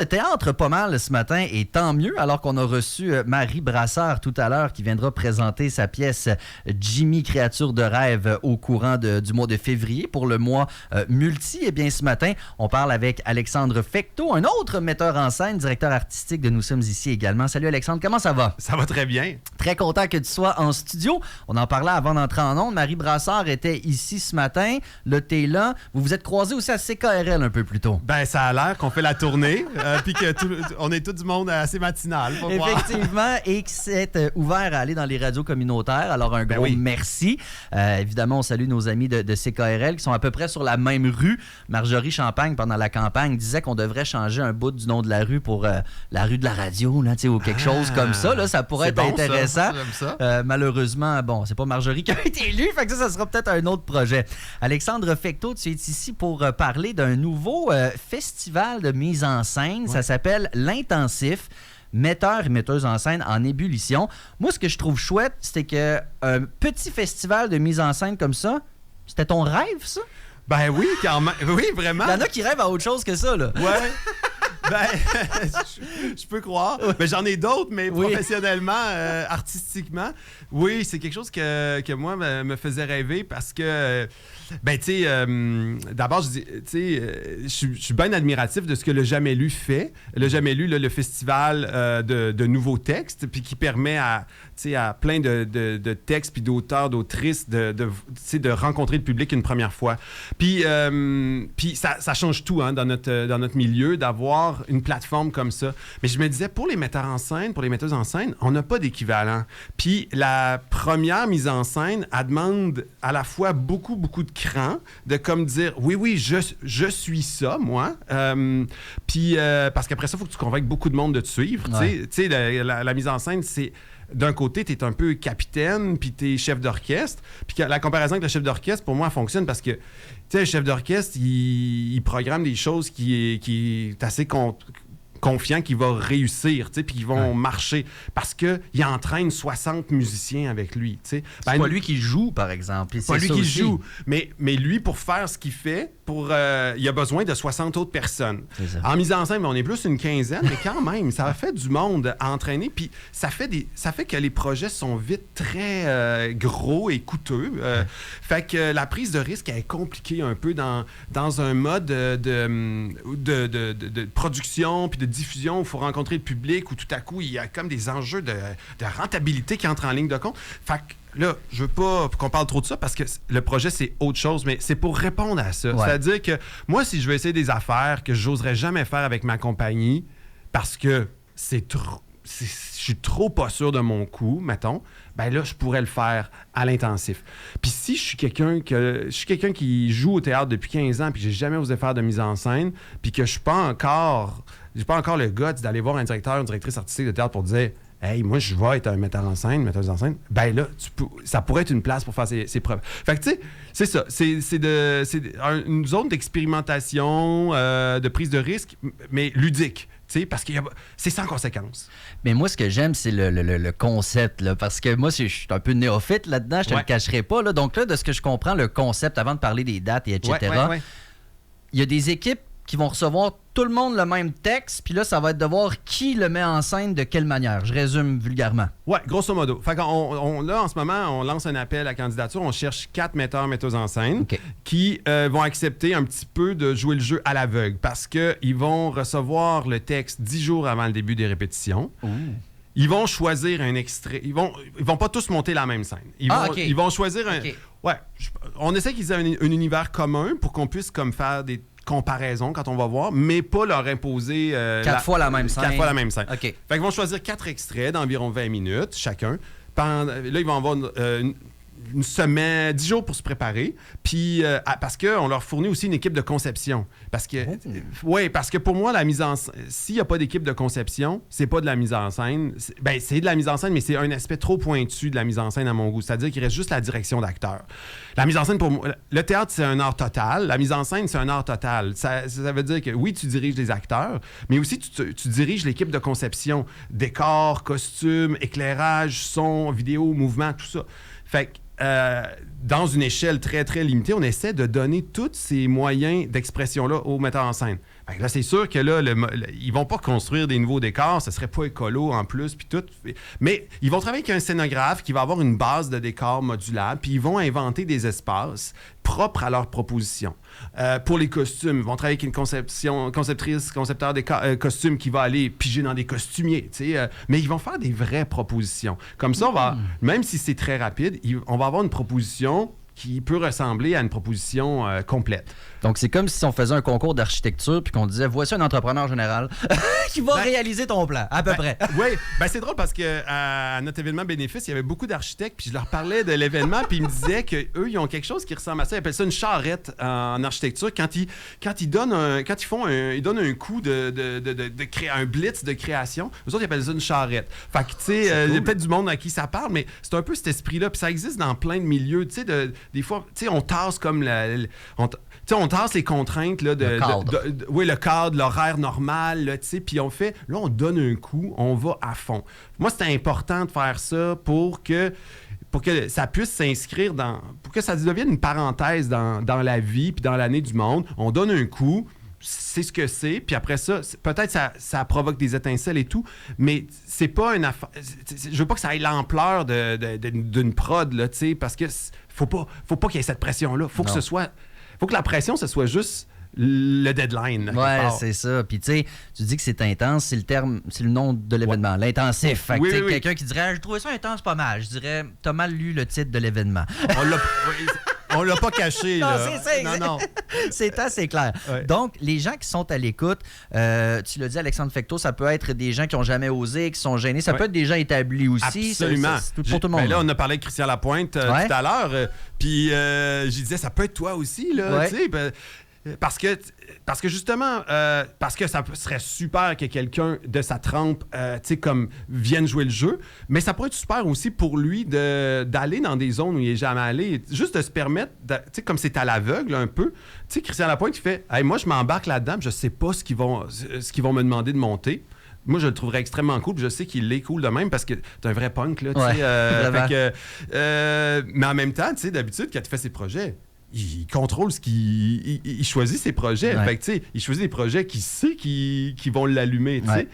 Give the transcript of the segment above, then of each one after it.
Le théâtre pas mal ce matin et tant mieux alors qu'on a reçu Marie Brassard tout à l'heure qui viendra présenter sa pièce Jimmy, créature de rêve au courant du mois de février pour le mois multi. Eh bien ce matin, on parle avec Alexandre Fecteau, un autre metteur en scène, directeur artistique de Nous sommes ici également. Salut Alexandre, comment ça va? Ça va très bien. Très content que tu sois en studio. On en parlait avant d'entrer en ondes. Marie Brassard était ici ce matin. Là, t'es là. Vous vous êtes croisés aussi à CKRL un peu plus tôt. Ben ça a l'air qu'on fait la tournée. Puis qu'on est tout du monde assez matinal. Effectivement, et qui s'est ouvert à aller dans les radios communautaires. Alors, un gros merci. Évidemment, on salue nos amis de CKRL qui sont à peu près sur la même rue. Marjorie Champagne, pendant la campagne, disait qu'on devrait changer un bout du nom de la rue pour la rue de la radio, là, ou quelque chose comme ça. Là, ça pourrait être intéressant. Ça. Malheureusement, bon, c'est pas Marjorie qui a été élue, fait que ça sera peut-être un autre projet. Alexandre Fecteau, tu es ici pour parler d'un nouveau festival de mise en scène. Ça s'appelle L'Intensif, metteur et metteuse en scène en ébullition. Moi, ce que je trouve chouette, c'est qu'un petit festival de mise en scène comme ça, c'était ton rêve, ça? Ben oui, quand même. Oui, vraiment. Il y en a qui rêvent à autre chose que ça, là. Ouais. Ben, je peux croire. Mais j'en ai d'autres, mais professionnellement, artistiquement. Oui, c'est quelque chose que moi me faisait rêver parce que, ben, tu sais, d'abord, je suis bien admiratif de ce que Le Jamais Lu fait. Le Jamais Lu, le festival de nouveaux textes, puis qui permet à plein de textes puis d'auteurs, d'autrices de rencontrer le public une première fois. Puis ça change tout dans notre milieu d'avoir une plateforme comme ça. Mais je me disais, pour les metteurs en scène, pour les metteuses en scène, on n'a pas d'équivalent. Puis la première mise en scène, elle demande à la fois beaucoup, beaucoup de cran, de comme dire, oui, je suis ça, moi. Puis parce qu'après ça, il faut que tu convainques beaucoup de monde de te suivre. Tu sais, la mise en scène, c'est... D'un côté, tu es un peu capitaine, puis tu es chef d'orchestre. Puis la comparaison avec le chef d'orchestre, pour moi, elle fonctionne parce que, tu sais, le chef d'orchestre, il programme des choses qui est assez confiant qu'il va réussir, tu sais, puis qu'ils vont marcher. Parce qu'il entraîne 60 musiciens avec lui, tu sais. C'est pas lui qui joue, par exemple. C'est pas lui qui joue. Mais lui, pour faire ce qu'il fait, il a besoin de 60 autres personnes. En mise en scène, on est plus une quinzaine, mais quand même, ça fait du monde à entraîner. Puis ça fait que les projets sont vite très gros et coûteux. Fait que la prise de risque est compliquée un peu dans un mode de production puis de diffusion où il faut rencontrer le public, où tout à coup, il y a comme des enjeux de rentabilité qui entrent en ligne de compte. Fait que là, je veux pas qu'on parle trop de ça parce que le projet, c'est autre chose, mais c'est pour répondre à ça. Ouais. C'est-à-dire que moi, si je veux essayer des affaires que j'oserais jamais faire avec ma compagnie parce que je suis trop pas sûr de mon coup, mettons, ben là, je pourrais le faire à l'intensif. Puis si je suis quelqu'un qui joue au théâtre depuis 15 ans puis que j'ai jamais osé faire de mise en scène puis que j'ai pas encore le guts d'aller voir un directeur, une directrice artistique de théâtre pour dire « Hey, moi, je vais être un metteur en scène, metteuse en scène. » Ben là, ça pourrait être une place pour faire ses preuves. Fait que, tu sais, c'est ça. C'est une zone d'expérimentation, de prise de risque, mais ludique. Parce que c'est sans conséquence. Mais moi, ce que j'aime, c'est le concept. Là, parce que moi, je suis un peu néophyte là-dedans, je te le cacherai pas. Là. Donc là, de ce que je comprends, le concept, avant de parler des dates, et etc., il y a des équipes qui vont recevoir tout le monde le même texte, puis là, ça va être de voir qui le met en scène de quelle manière. Je résume vulgairement. Ouais, grosso modo. Fait qu'on, là, en ce moment, on lance un appel à candidature. On cherche 4 metteuses en scène qui vont accepter un petit peu de jouer le jeu à l'aveugle parce qu'ils vont recevoir le texte 10 jours avant le début des répétitions. Ouh. Ils vont choisir un extrait. Ils vont pas tous monter la même scène. Ils vont choisir un... Ouais. On essaie qu'ils aient un univers commun pour qu'on puisse comme faire des comparaison quand on va voir, mais pas leur imposer... 4 fois la même scène. 4 fois la même scène. OK. Fait qu'ils vont choisir 4 extraits d'environ 20 minutes chacun. Là, ils vont avoir une semaine, 10 jours pour se préparer. Puis, parce qu'on leur fournit aussi une équipe de conception. Parce que pour moi, la mise en scène, s'il n'y a pas d'équipe de conception, c'est pas de la mise en scène. C'est de la mise en scène, mais c'est un aspect trop pointu de la mise en scène à mon goût. C'est-à-dire qu'il reste juste la direction d'acteur. La mise en scène, pour moi, le théâtre, c'est un art total. La mise en scène, c'est un art total. Ça veut dire que oui, tu diriges les acteurs, mais aussi tu diriges l'équipe de conception. Décor, costumes, éclairage, son, vidéo, mouvement, tout ça. Fait que dans une échelle très, très limitée, on essaie de donner tous ces moyens d'expression-là aux metteurs en scène. Fait que là, c'est sûr que là, ils vont pas construire des nouveaux décors, ce serait pas écolo en plus, puis tout. Mais ils vont travailler avec un scénographe qui va avoir une base de décors modulable, puis ils vont inventer des espaces propres à leur proposition. Pour les costumes, ils vont travailler avec une concepteur des costumes qui va aller piger dans des costumiers, mais ils vont faire des vraies propositions. Comme ça, même si c'est très rapide, on va avoir une proposition qui peut ressembler à une proposition complète. Donc, c'est comme si on faisait un concours d'architecture puis qu'on disait, voici un entrepreneur général qui va réaliser ton plan, à peu près. Oui, c'est drôle parce qu'à notre événement bénéfice, il y avait beaucoup d'architectes, puis je leur parlais de l'événement, puis ils me disaient qu'eux, ils ont quelque chose qui ressemble à ça. Ils appellent ça une charrette en architecture. Quand ils donnent un coup de créer un blitz de création, eux autres, ils appellent ça une charrette. Fait que, tu sais, il y a peut-être du monde à qui ça parle, mais c'est un peu cet esprit-là, puis ça existe dans plein de milieux, tu sais, des fois, tu sais, on tasse comme on tasse les contraintes là, le cadre, l'horaire normal, puis on donne un coup, on va à fond. Moi, c'était important de faire ça pour que ça puisse s'inscrire pour que ça devienne une parenthèse dans la vie puis dans l'année du monde. On donne un coup, c'est ce que c'est, puis après ça, peut-être ça provoque des étincelles et tout, mais c'est pas une affaire. Je veux pas que ça ait l'ampleur d'une prod, là, parce que faut pas qu'il y ait cette pression-là. Faut que la pression, ce soit juste le deadline. Ouais, c'est ça. Puis tu sais, tu dis que c'est intense, c'est le nom de l'événement, l'intensif. Fait que quelqu'un qui dirait, je trouvais ça intense pas mal. Je dirais, t'as mal lu le titre de l'événement. On l'a pas caché, là. Non. C'est assez clair. Ouais. Donc, les gens qui sont à l'écoute, tu l'as dit, Alexandre Fecteau, ça peut être des gens qui n'ont jamais osé, qui sont gênés. Ça peut être des gens établis aussi. Absolument. C'est pour tout le monde. Là, on a parlé avec Christian Lapointe tout à l'heure. Puis, je disais, ça peut être toi aussi, là. Tu sais, parce que justement, parce que ça serait super que quelqu'un de sa trempe, comme vienne jouer le jeu, mais ça pourrait être super aussi pour lui d'aller dans des zones où il n'est jamais allé, juste de se permettre, comme c'est à l'aveugle un peu. Tu sais, Christian Lapointe, il fait, hey, moi, je m'embarque là-dedans, je sais pas ce qu'ils vont me demander de monter. Moi, je le trouverais extrêmement cool, puis je sais qu'il est cool de même parce que t'es un vrai punk, là, mais en même temps, tu sais, d'habitude, quand tu fais ses projets, il contrôle il choisit ses projets. Fait que, tu sais, il choisit des projets qu'il sait qui vont l'allumer, tu sais.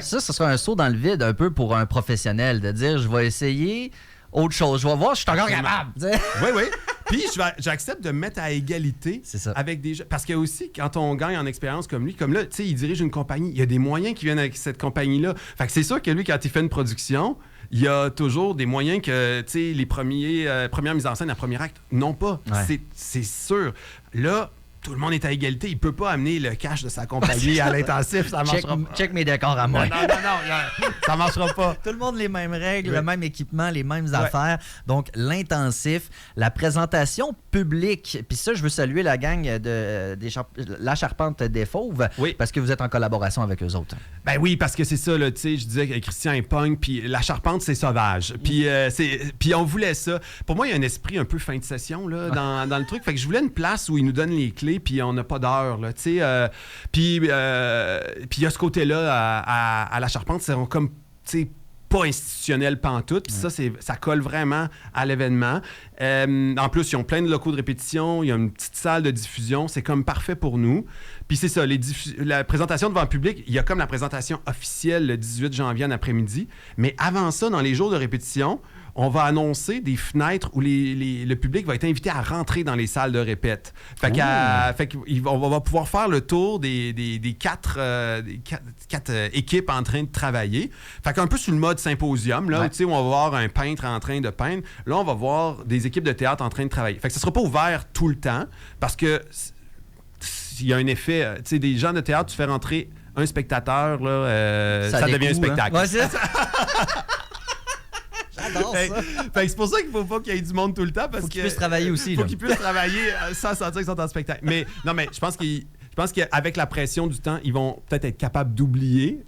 Ça, ce sera un saut dans le vide un peu pour un professionnel, de dire, je vais essayer autre chose. Je vais voir si je suis encore capable. Oui. Puis, j'accepte de mettre à égalité avec des gens. Parce que aussi, quand on gagne en expérience comme lui, comme là, tu sais, il dirige une compagnie. Il y a des moyens qui viennent avec cette compagnie-là. Fait que c'est sûr que lui, quand il fait une production, il y a toujours des moyens que, tu sais, les premières mises en scène, la première acte, non pas. C'est sûr. Là, tout le monde est à égalité. Il peut pas amener le cash de sa compagnie à l'intensif. Ça marchera pas. Check mes décors à moi. Non, ça marchera pas. Tout le monde les mêmes règles, le même équipement, les mêmes affaires. Donc, l'intensif, la présentation publique. Puis ça, je veux saluer la gang de La Charpente des Fauves parce que vous êtes en collaboration avec eux autres. Ben oui, parce que c'est ça, tu sais, je disais que Christian est punk, puis La Charpente, c'est sauvage. Puis on voulait ça. Pour moi, il y a un esprit un peu fin de session là, dans le truc. Fait que je voulais une place où ils nous donnent les clés, puis on n'a pas d'heure, là, tu sais. Puis il y a ce côté-là à La Charpente, c'est comme, tu sais, pas institutionnel pantoute, puis ça colle vraiment à l'événement. En plus, ils ont plein de locaux de répétition, il y a une petite salle de diffusion, c'est comme parfait pour nous. Puis c'est ça, la présentation devant le public, il y a comme la présentation officielle le 18 janvier en après-midi, mais avant ça, dans les jours de répétition, on va annoncer des fenêtres où le public va être invité à rentrer dans les salles de répète. Fait qu'on va pouvoir faire le tour des quatre équipes en train de travailler. Fait qu'un peu sur le mode symposium, là, où on va voir un peintre en train de peindre. Là, on va voir des équipes de théâtre en train de travailler. Fait que ça sera pas ouvert tout le temps parce que il y a un effet, tu sais, des gens de théâtre, tu fais rentrer un spectateur, là, ça devient un spectacle. Hein? Ouais, c'est ça. J'adore ça. Fait que c'est pour ça qu'il faut pas qu'il y ait du monde tout le temps. Faut qu'ils puissent travailler aussi. Faut qu'ils puissent travailler sans sentir qu'ils sont en spectacle. Mais non, mais je pense qu'avec la pression du temps, ils vont peut-être être capables d'oublier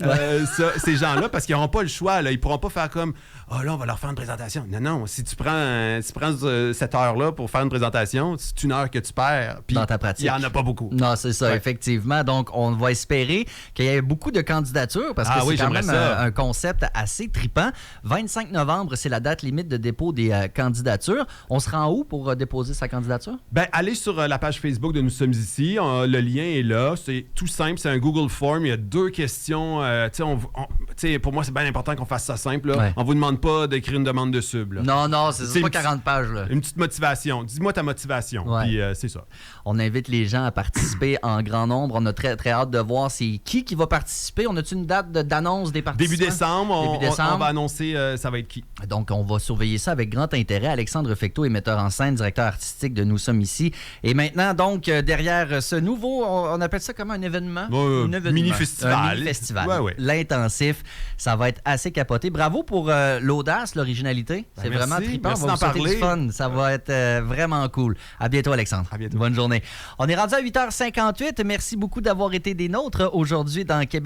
ces gens-là parce qu'ils n'auront pas le choix. Là. Ils ne pourront pas faire comme « Ah, là, on va leur faire une présentation. » Non, si tu prends cette heure-là pour faire une présentation, c'est une heure que tu perds. Puis dans ta pratique. Il n'y en a pas beaucoup. Non, c'est ça, effectivement. Donc, on va espérer qu'il y ait beaucoup de candidatures parce que c'est quand même un concept assez trippant. 25 novembre, c'est la date limite de dépôt des candidatures. On se rend où pour déposer sa candidature? Allez sur la page Facebook de Nous sommes ici. Le lien est là. C'est tout simple. C'est un Google Form. Il y a 2 questions. Pour moi, c'est bien important qu'on fasse ça simple. Là. On vous demande pas d'écrire une demande de sub. Là. Non, c'est pas 40 pages. Là. Une petite motivation. Dis-moi ta motivation. Puis c'est ça. On invite les gens à participer en grand nombre. On a très, très hâte de voir c'est qui va participer. On a-tu une date d'annonce des participants? Début décembre, on va annoncer ça va être qui. Donc, on va surveiller ça avec grand intérêt. Alexandre Fecteau est metteur en scène, directeur artistique de Nous sommes ici. Et maintenant, donc, derrière ce nouveau, on appelle ça comment, un événement? Mini-festival. Un mini-festival. L'intensif, ça va être assez capoté. Bravo pour l'audace, l'originalité. C'est vraiment trippant. On va vous souhaiter du fun. Ça va être vraiment cool. À bientôt, Alexandre. À bientôt. Bonne journée. On est rendu à 8h58. Merci beaucoup d'avoir été des nôtres aujourd'hui dans Québec.